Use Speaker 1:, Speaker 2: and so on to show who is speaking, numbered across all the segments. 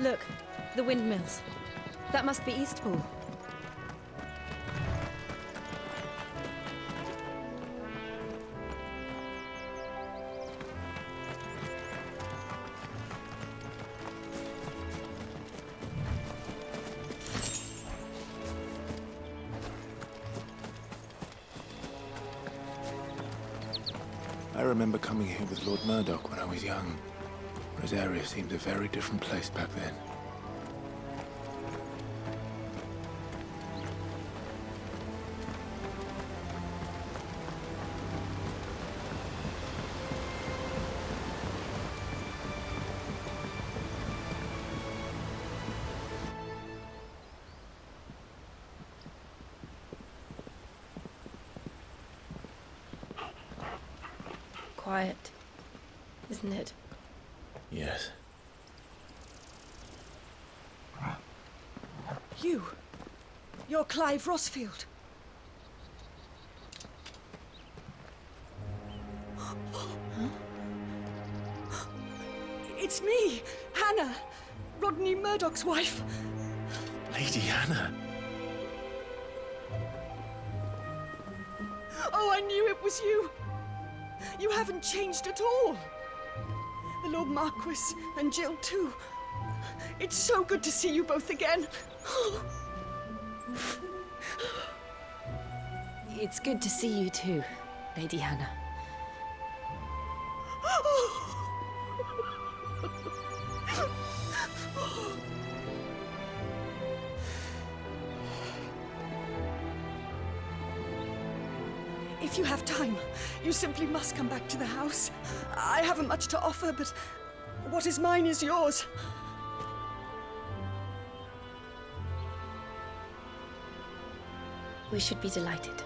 Speaker 1: Look, the windmills. That must be Eastpool.
Speaker 2: I remember coming here with Lord Murdoch when I was young. Rosaria seemed a very different place back then.
Speaker 1: Quiet, isn't it?
Speaker 2: Yes.
Speaker 3: You're Clive Rossfield. It's me, Hannah, Rodney Murdoch's wife.
Speaker 2: Lady Hannah.
Speaker 3: Oh, I knew it was you. You haven't changed at all. The Lord Marquis and Jill too. It's so good to see you both again.
Speaker 1: It's good to see you too, Lady Hannah.
Speaker 3: If you have time, you simply must come back to the house. I haven't much to offer, but what is mine is yours.
Speaker 1: We should be delighted.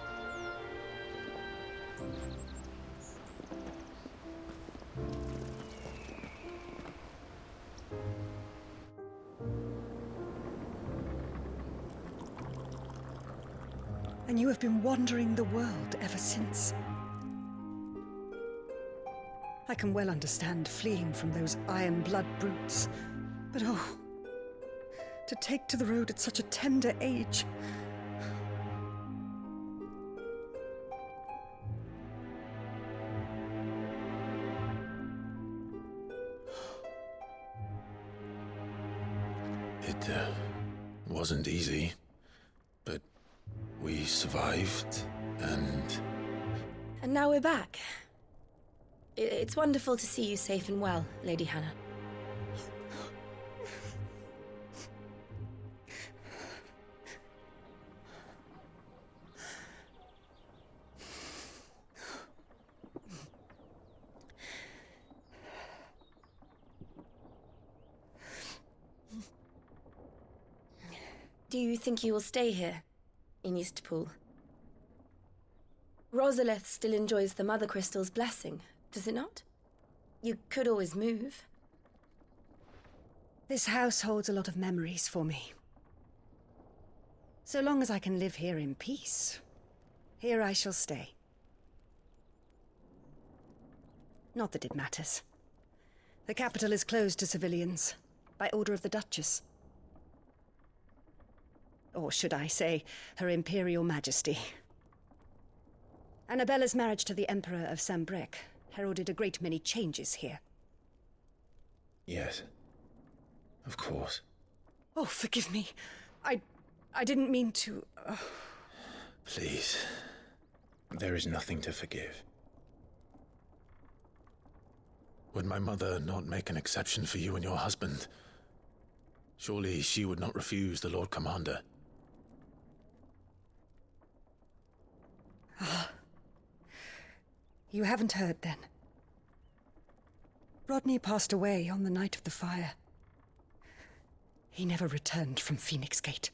Speaker 3: And you have been wandering the world ever since. I can well understand fleeing from those iron blood brutes, but oh, to take to the road at such a tender age.
Speaker 2: It wasn't easy, but we survived, and
Speaker 1: now we're back. It's wonderful to see you safe and well, Lady Hannah. Do you think you will stay here, in Eastpool? Rosalith still enjoys the Mother Crystal's blessing, does it not? You could always move.
Speaker 3: This house holds a lot of memories for me. So long as I can live here in peace, here I shall stay. Not that it matters. The capital is closed to civilians, by order of the Duchess. Or should I say, Her Imperial Majesty. Annabella's marriage to the Emperor of Sambrec heralded a great many changes here.
Speaker 2: yes, of course.
Speaker 3: Oh, forgive me. I didn't mean to...
Speaker 2: Please, there is nothing to forgive. Would my mother not make an exception for you and your husband? Surely she would not refuse the Lord Commander.
Speaker 3: You haven't heard, then. Rodney passed away on the night of the fire. He never returned from Phoenix Gate.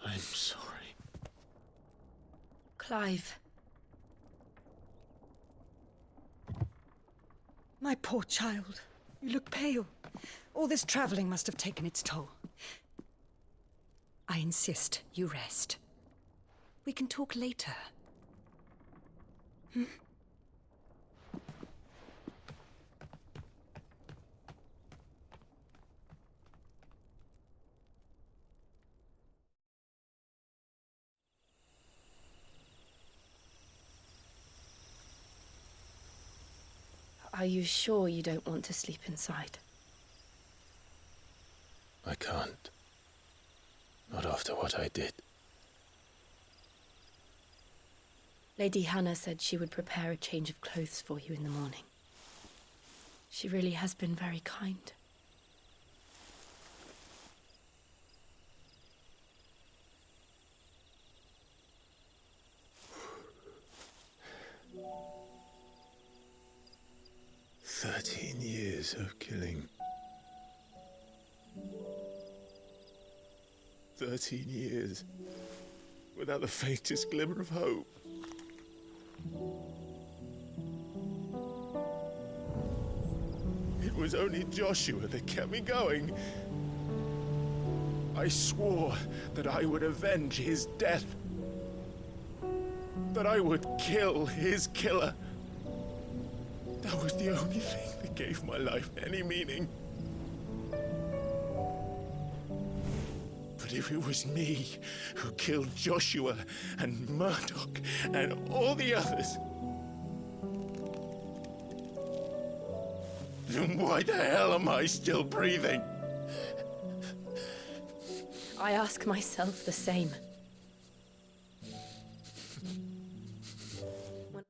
Speaker 2: I'm sorry.
Speaker 1: Clive.
Speaker 3: My poor child. You look pale. All this traveling must have taken its toll. I insist you rest. We can talk later,
Speaker 1: Are you sure you don't want to sleep inside?
Speaker 2: I can't. Not after what I did.
Speaker 1: Lady Hannah said she would prepare a change of clothes for you in the morning. She really has been very kind.
Speaker 2: Years of killing. 13 years without the faintest glimmer of hope. It was only Joshua that kept me going. I swore that I would avenge his death. That I would kill his killer. That was the only thing that gave my life any meaning. But if it was me who killed Joshua and Murdoch and all the others, then why the hell am I still breathing?
Speaker 1: I ask myself the same. When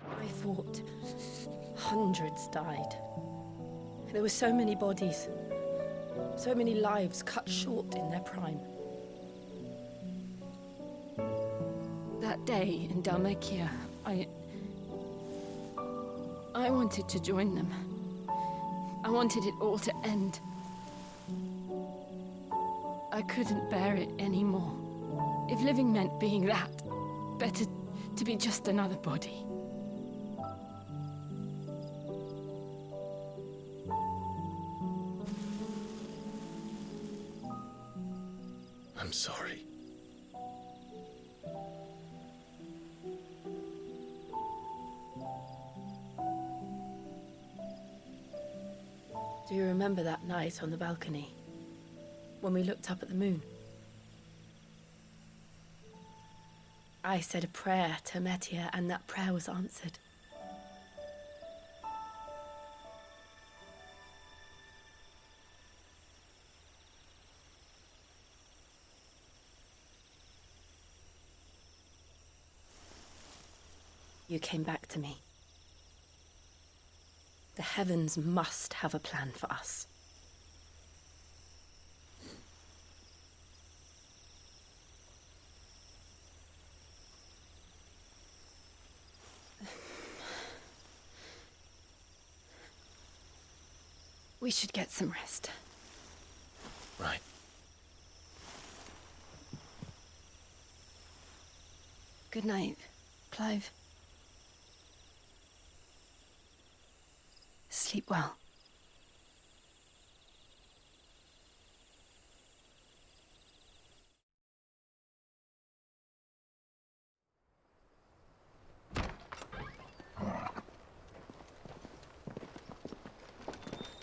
Speaker 1: I fought, hundreds died. There were so many bodies, so many lives cut short in their prime. That day in Dalmacia, I wanted to join them. I wanted it all to end. I couldn't bear it anymore. If living meant being that, better to be just another body.
Speaker 2: I'm sorry.
Speaker 1: Do you remember that night on the balcony, when we looked up at the moon? I said a prayer to Metia, and that prayer was answered. You came back to me. The heavens must have a plan for us. We should get some rest.
Speaker 2: Right.
Speaker 1: Good night, Clive. Sleep well.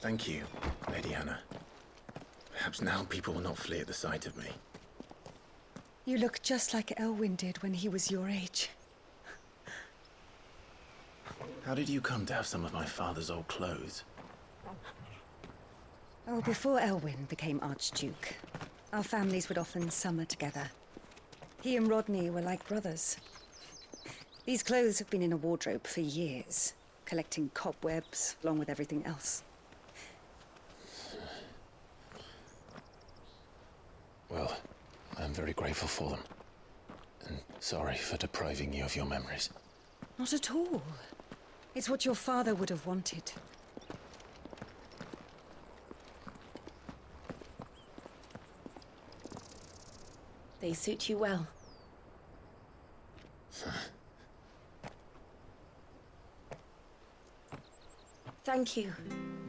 Speaker 2: Thank you, Lady Hannah. Perhaps now people will not flee at the sight of me.
Speaker 3: You look just like Elwyn did when he was your age.
Speaker 2: How did you come to have some of my father's old clothes?
Speaker 3: Oh, before Elwyn became Archduke, our families would often summer together. He and Rodney were like brothers. These clothes have been in a wardrobe for years, collecting cobwebs along with everything else.
Speaker 2: Well, I'm very grateful for them. And sorry for depriving you of your memories.
Speaker 3: Not at all. It's what your father would have wanted.
Speaker 1: They suit you well. Thank you,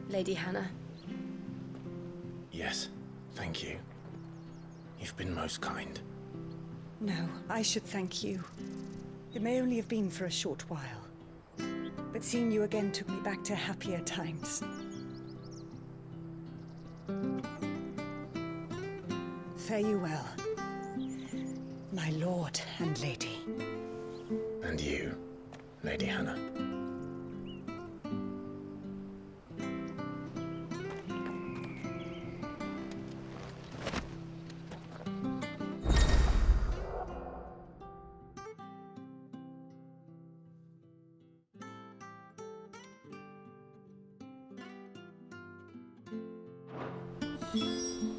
Speaker 1: Lady Hannah.
Speaker 2: Yes, thank you. You've been most kind.
Speaker 3: No, I should thank you. It may only have been for a short while, but seeing you again took me back to happier times. Fare you well, my lord and lady.
Speaker 2: And you, Lady Hannah.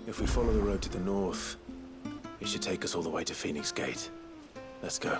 Speaker 2: If we follow the road to the north, it should take us all the way to Phoenix Gate. Let's go.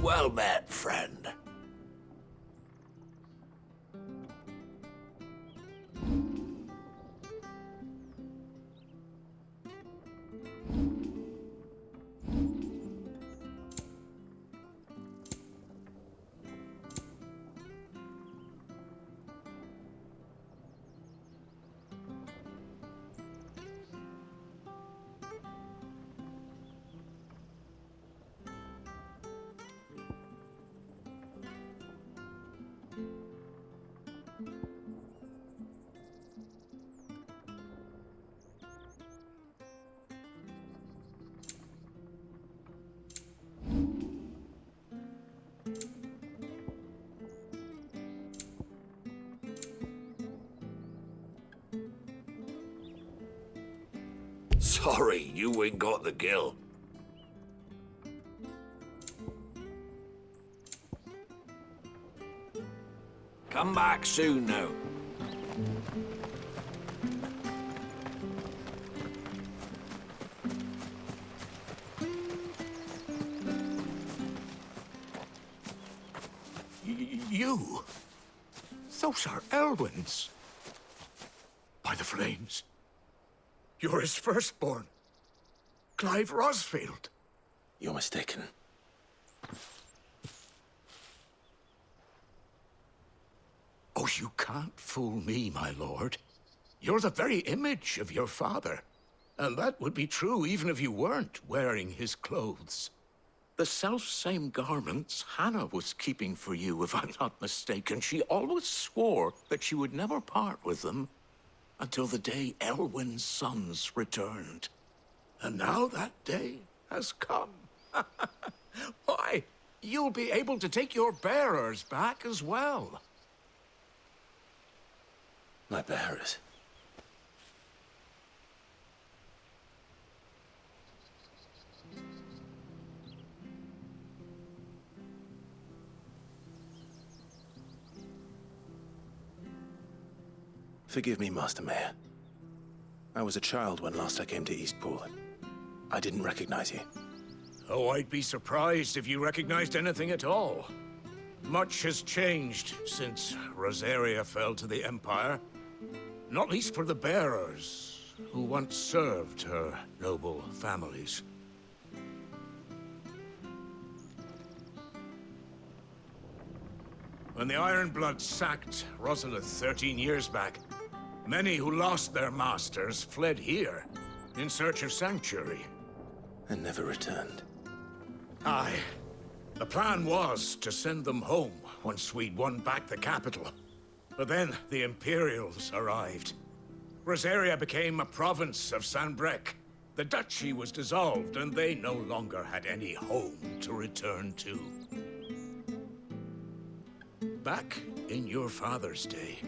Speaker 4: Well met, friend. Sorry, you ain't got the gill. Come back soon now. You? Those are Elwyn's. By the flames. You're his firstborn. Clive Rosfield.
Speaker 2: You're mistaken.
Speaker 4: Oh, you can't fool me, my lord. You're the very image of your father. And that would be true even if you weren't wearing his clothes. The self-same garments Hannah was keeping for you, if I'm not mistaken. She always swore that she would never part with them until the day Elwyn's sons returned. And now that day has come. Why, you'll be able to take your bearers back as well.
Speaker 2: My bearers. Forgive me, Master Mayor. I was a child when last I came to Eastpool. I didn't recognize you.
Speaker 4: Oh, I'd be surprised if you recognized anything at all. Much has changed since Rosaria fell to the Empire. Not least for the bearers, who once served her noble families. When the Ironbloods sacked Rosalith 13 years back, many who lost their masters fled here in search of sanctuary.
Speaker 2: And never returned.
Speaker 4: Aye. The plan was to send them home once we'd won back the capital. But then the Imperials arrived. Rosaria became a province of Sanbreque, The duchy was dissolved, and they no longer had any home to return to. Back in your father's day,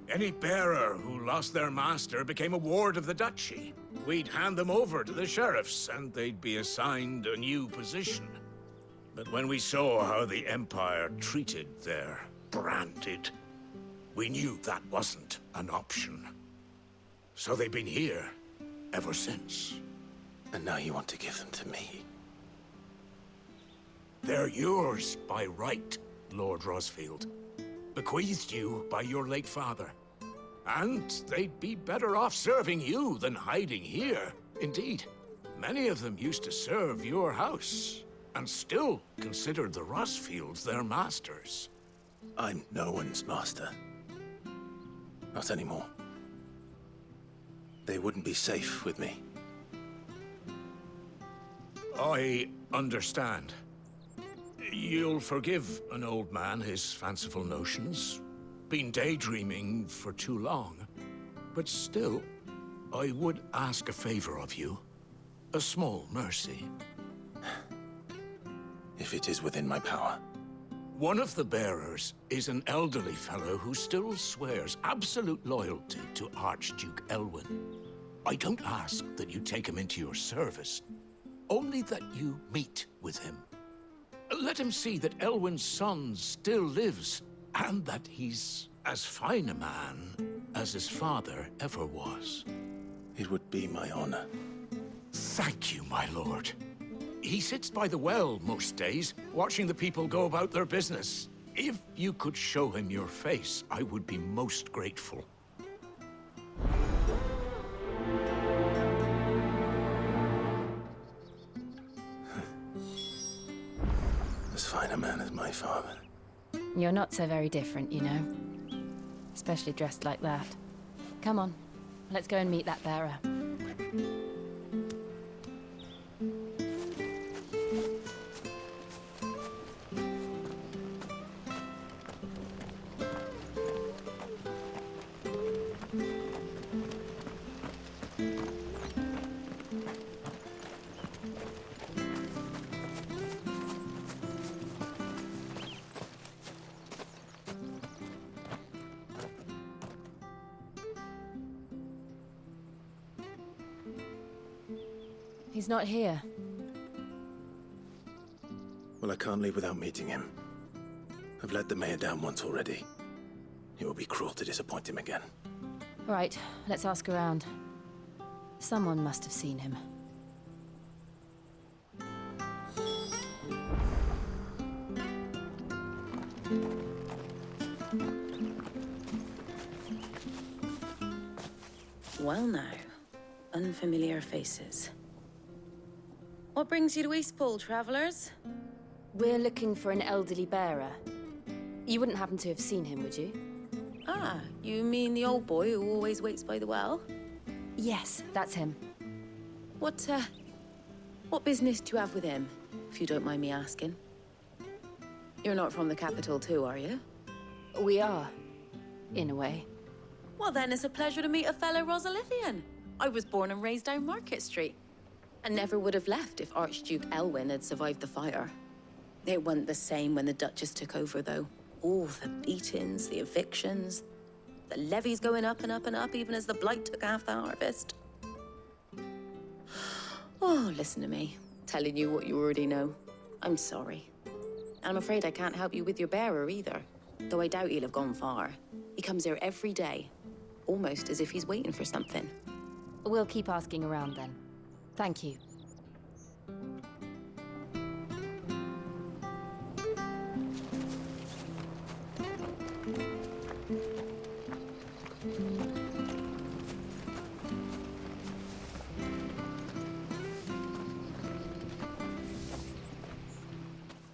Speaker 4: any bearer who lost their master became a ward of the duchy. We'd hand them over to the sheriffs, and they'd be assigned a new position. But when we saw how the Empire treated their branded, we knew that wasn't an option. So they've been here ever since.
Speaker 2: And now you want to give them to me?
Speaker 4: They're yours by right, Lord Rosfield. Bequeathed you by your late father. And they'd be better off serving you than hiding here. Indeed, many of them used to serve your house, and still considered the Rosfields their masters.
Speaker 2: I'm no one's master. Not anymore. They wouldn't be safe with me.
Speaker 4: I understand. You'll forgive an old man his fanciful notions. Been daydreaming for too long. But still, I would ask a favor of you. A small mercy.
Speaker 2: If it is within my power.
Speaker 4: One of the bearers is an elderly fellow who still swears absolute loyalty to Archduke Elwyn. I don't ask that you take him into your service, only that you meet with him. Let him see that Elwyn's son still lives, and that he's as fine a man as his father ever was.
Speaker 2: It would be my honor.
Speaker 4: Thank you, my lord. He sits by the well most days, watching the people go about their business. If you could show him your face, I would be most grateful.
Speaker 2: As fine a man as my father.
Speaker 1: You're not so very different, you know. Especially dressed like that. Come on, let's go and meet that bearer. He's not here.
Speaker 2: Well, I can't leave without meeting him. I've let the mayor down once already. It would be cruel to disappoint him again.
Speaker 1: All right, let's ask around. Someone must have seen him.
Speaker 5: Well now, unfamiliar faces. What brings you to Eastpool, travelers?
Speaker 1: We're looking for an elderly bearer. You wouldn't happen to have seen him, would you?
Speaker 5: Ah, you mean the old boy who always waits by the well?
Speaker 1: Yes, that's him.
Speaker 5: What business do you have with him, if you don't mind me asking? You're not from the capital too, are you?
Speaker 1: We are, in a way.
Speaker 5: Well then, it's a pleasure to meet a fellow Rosalithian. I was born and raised down Market Street. And never would have left if Archduke Elwyn had survived the fire. It wasn't the same when the Duchess took over, though. All the beatings, the evictions, the levies going up and up and up, even as the blight took half the harvest. Oh, listen to me, telling you what you already know. I'm sorry. And I'm afraid I can't help you with your bearer either, though I doubt he'll have gone far. He comes here every day, almost as if he's waiting for something.
Speaker 1: We'll keep asking around then. Thank you.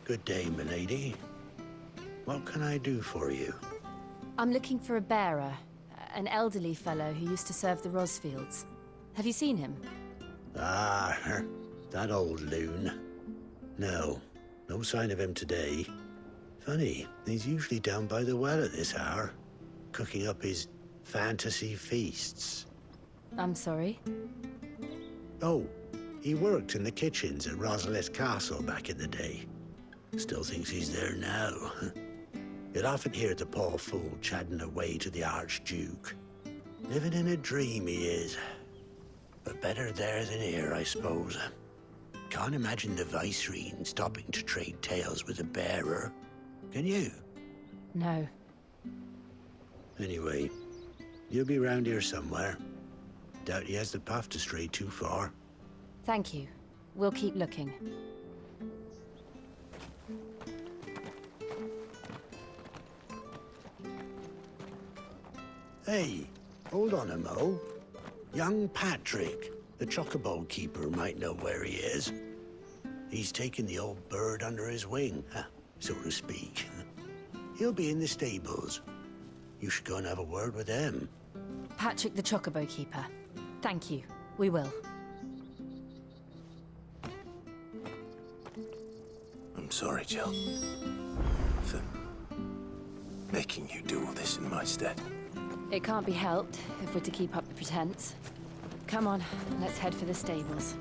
Speaker 6: Good day, milady. What can I do for you?
Speaker 1: I'm looking for a bearer, an elderly fellow who used to serve the Rosfields. Have you seen him?
Speaker 6: Ah, that old loon. No sign of him today. Funny, he's usually down by the well at this hour, cooking up his fantasy feasts.
Speaker 1: I'm sorry.
Speaker 6: Oh, he worked in the kitchens at Rosalith Castle back in the day. Still thinks he's there now. You'd often hear the poor fool chatting away to the Archduke. Living in a dream he is. But better there than here, I suppose. Can't imagine the Viceroy stopping to trade tales with a bearer. Can you?
Speaker 1: No.
Speaker 6: Anyway, you'll be round here somewhere. Doubt he has the path to stray too far.
Speaker 1: Thank you. We'll keep looking.
Speaker 6: Hey, hold on a mo. Young Patrick, the chocobo keeper, might know where he is. He's taken the old bird under his wing, so to speak. He'll be in the stables. You should go and have a word with him.
Speaker 1: Patrick the Chocobo Keeper. Thank you. We will.
Speaker 2: I'm sorry, Jill, for making you do all this in my stead.
Speaker 1: It can't be helped if we're to keep up the pretense. Come on, let's head for the stables.